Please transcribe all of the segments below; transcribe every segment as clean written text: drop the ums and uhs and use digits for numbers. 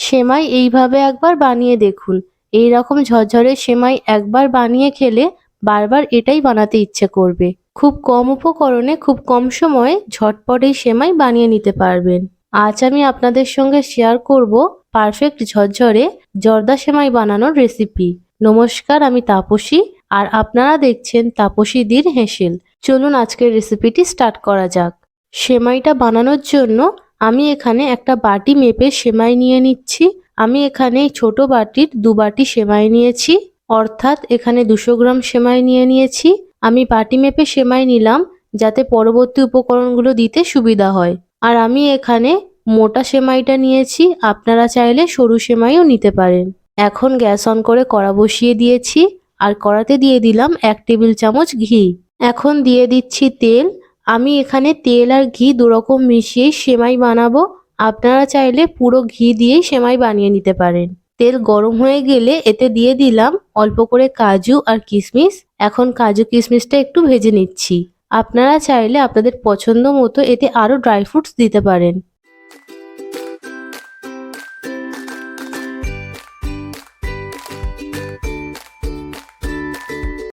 সেমাই এইভাবে একবার বানিয়ে দেখুন। এই রকম ঝরঝরে সেমাই একবার বানিয়ে খেলে বারবার এটাই বানাতে ইচ্ছে করবে। খুব কম উপকরণে খুব কম সময়ে ঝটপট এই সেমাই বানিয়ে নিতে পারবেন। আজ আমি আপনাদের সঙ্গে শেয়ার করব পারফেক্ট ঝরঝরে জর্দা সেমাই বানানোর রেসিপি। নমস্কার, আমি তাপসী আর আপনারা দেখছেন তাপসীদির হেসেল। চলুন আজকের রেসিপিটি স্টার্ট করা যাক। সেমাইটা বানানোর জন্য আমি এখানে একটা বাটি মেপে সেমাই নিয়ে নিচ্ছি। আমি এখানে ছোট বাটির 2 বাটি সেমাই নিয়েছি, অর্থাৎ এখানে 200 গ্রাম সেমাই নিয়ে নিয়েছি। আমি বাটি মেপে সেমাই নিলাম যাতে পরবর্তী উপকরণগুলো দিতে সুবিধা হয়। আর আমি এখানে মোটা সেমাইটা নিয়েছি, আপনারা চাইলে সরু সেমাইও নিতে পারেন। এখন গ্যাস অন করে কড়া বসিয়ে দিয়েছি আর কড়াতে দিয়ে দিলাম 1 টেবিল চামচ ঘি। এখন দিয়ে দিচ্ছি তেল। আমি এখানে তেল আর ঘি দুরকম মিশিয়েই সেমাই বানাবো। আপনারা চাইলে পুরো ঘি দিয়েই সেমাই বানিয়ে নিতে পারেন। তেল গরম হয়ে গেলে এতে দিয়ে দিলাম অল্প করে কাজু আর কিশমিশ। এখন কাজু কিশমিশটা একটু ভেজে নিচ্ছি। আপনারা চাইলে আপনাদের পছন্দ মতো এতে আরও ড্রাই ফ্রুটস দিতে পারেন।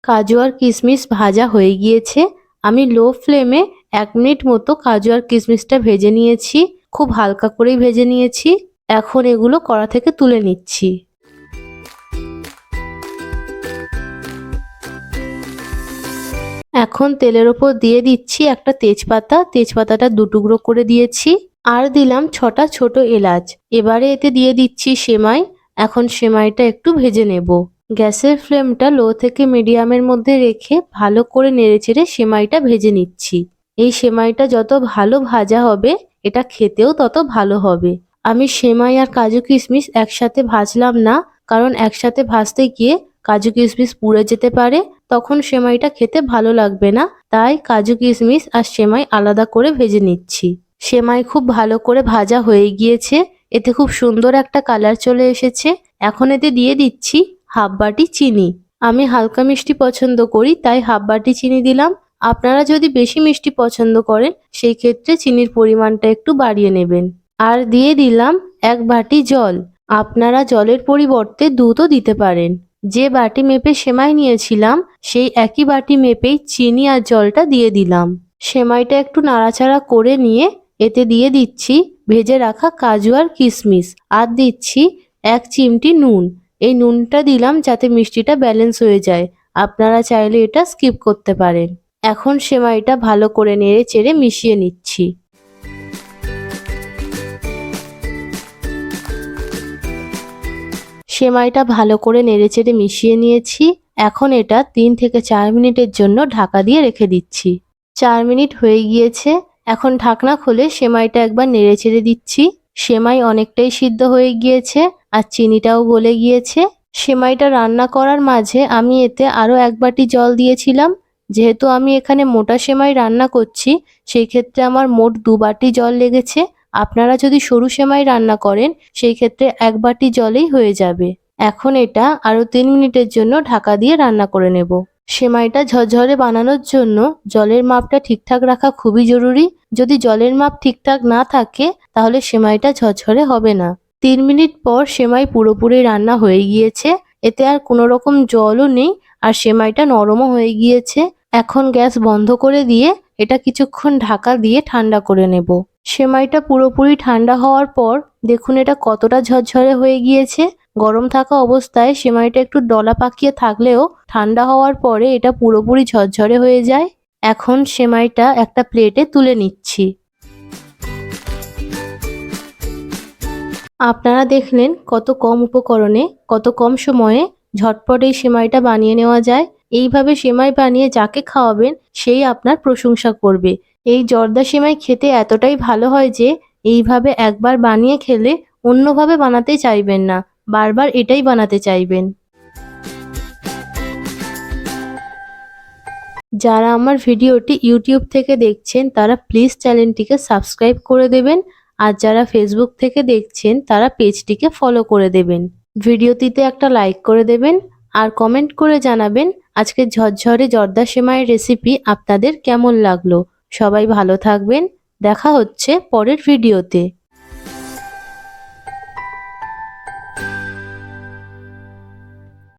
কাজু আর কিশমিশ ভাজা হয়ে গিয়েছে। আমি লো ফ্লেমে 1 মিনিট মতো কাজু আর কিশমিশটা ভেজে নিয়েছি। খুব হালকা করেই ভেজে নিয়েছি। এখন এগুলো কড়া থেকে তুলে নিচ্ছি। এখন তেলের ওপর দিয়ে দিচ্ছি একটা তেজপাতা। তেজপাতাটা 2 টুকরো করে দিয়েছি। আর দিলাম 6টা ছোট এলাচ। এবারে এতে দিয়ে দিচ্ছি সেমাই। এখন সেমাইটা একটু ভেজে নেব। গ্যাসের ফ্লেমটা লো থেকে মিডিয়ামের মধ্যে রেখে ভালো করে নেড়েচেড়ে সেমাইটা ভেজে নিচ্ছি। এই সেমাইটা যত ভালো ভাজা হবে এটা খেতেও তত ভালো হবে। আমি সেমাই আর কাজু কিশমিশ একসাথে ভাজলাম না, কারণ একসাথে ভাজতে গিয়ে কাজু কিশমিশ পুড়ে যেতে পারে, তখন সেমাইটা খেতে ভালো লাগবে না। তাই কাজু কিশমিশ আর সেমাই আলাদা করে ভেজে নিচ্ছি। সেমাই খুব ভালো করে ভাজা হয়ে গিয়েছে। এতে খুব সুন্দর একটা কালার চলে এসেছে। এখন এতে দিয়ে দিচ্ছি হাফ বাটি চিনি। আমি হালকা মিষ্টি পছন্দ করি তাই হাফ বাটি চিনি দিলাম। আপনারা যদি বেশি মিষ্টি পছন্দ করেন সেই ক্ষেত্রে চিনির পরিমাণটা একটু বাড়িয়ে নেবেন। আর দিয়ে দিলাম 1 বাটি জল। আপনারা জলের পরিবর্তে দুধও দিতে পারেন। যে বাটি মেপে সেমাই নিয়েছিলাম সেই একই বাটি মেপেই চিনি আর জলটা দিয়ে দিলাম। সেমাইটা একটু নাড়াচাড়া করে নিয়ে এতে দিয়ে দিচ্ছি ভেজে রাখা কাজু আর কিশমিশ। আর দিচ্ছি 1 চিমটি নুন। এই নুনটা দিলাম যাতে মিষ্টিটা ব্যালেন্স হয়ে যায়। আপনারা চাইলে এটা স্কিপ করতে পারেন। এখন সেমাইটা ভালো করে নেড়ে চেড়ে মিশিয়ে নিচ্ছি। সেমাইটা ভালো করে নেড়েচেড়ে মিশিয়ে নিয়েছি। এখন এটা 3 থেকে 4 মিনিটের জন্য ঢাকা দিয়ে রেখে দিচ্ছি। 4 মিনিট হয়ে গিয়েছে। এখন ঢাকনা খুলে সেমাইটা একবার নেড়েচেড়ে দিচ্ছি। সেমাই অনেকটাই সিদ্ধ হয়ে গিয়েছে আর চিনিটাও গলে গিয়েছে। সেমাইটা রান্না করার মাঝে আমি এতে আরও 1 বাটি জল দিয়েছিলাম। যেহেতু আমি এখানে মোটা সেমাই রান্না করছি সেই ক্ষেত্রে আমার মোট 2 বাটি জল লেগেছে। আপনারা যদি সরু সেমাই রান্না করেন সেই ক্ষেত্রে 1 বাটি জলেই হয়ে যাবে। এখন এটা আরও 3 মিনিটের জন্য ঢাকা দিয়ে রান্না করে নেব। সেমাইটা ঝরঝরে বানানোর জন্য জলের মাপটা ঠিকঠাক রাখা খুবই জরুরি। যদি জলের মাপ ঠিকঠাক না থাকে তাহলে সেমাইটা ঝরঝরে হবে না। 3 মিনিট পর সেমাই পুরোপুরি রান্না হয়ে গিয়েছে। এতে আর কোনো রকম জলও নেই আর সেমাইটা নরমও হয়ে গিয়েছে। এখন গ্যাস বন্ধ করে দিয়ে এটা কিছুক্ষণ ঢাকা দিয়ে ঠান্ডা করে নেব। সেমাইটা পুরোপুরি ঠান্ডা হওয়ার পর দেখুন এটা কতটা ঝরঝরে হয়ে গিয়েছে। গরম থাকা অবস্থায় সেমাইটা একটু দলা পাকিয়ে থাকলেও ঠান্ডা হওয়ার পরে এটা পুরোপুরি ঝরঝরে হয়ে যায়। এখন সেমাইটা একটা প্লেটে তুলে নিচ্ছি। আপনারা দেখলেন কত কম উপকরণে কত কম সময়ে ঝটপট এই সেমাইটা বানিয়ে নেওয়া যায়। এইভাবে সেমাই বানিয়ে যাকে খাওয়াবেন সেই আপনার প্রশংসা করবে। এই জর্দা সেমাই খেতে এতটাই ভালো হয় যে এইভাবে একবার বানিয়ে খেলে অন্যভাবে বানাতে চাইবেন না, বারবার এটাই বানাতে চাইবেন। যারা আমার ভিডিওটি ইউটিউব থেকে দেখছেন তারা প্লিজ চ্যানেলটিকে সাবস্ক্রাইব করে দেবেন। আর যারা ফেসবুক থেকে দেখছেন তারা পেজটিকে ফলো করে দেবেন। ভিডিওটিতে একটা লাইক করে দেবেন আর কমেন্ট করে জানাবেন আজকের ঝরঝরে জর্দা সেমাইয়ের রেসিপি আপনাদের কেমন লাগলো। সবাই ভালো থাকবেন। দেখা হচ্ছে পরের ভিডিওতে।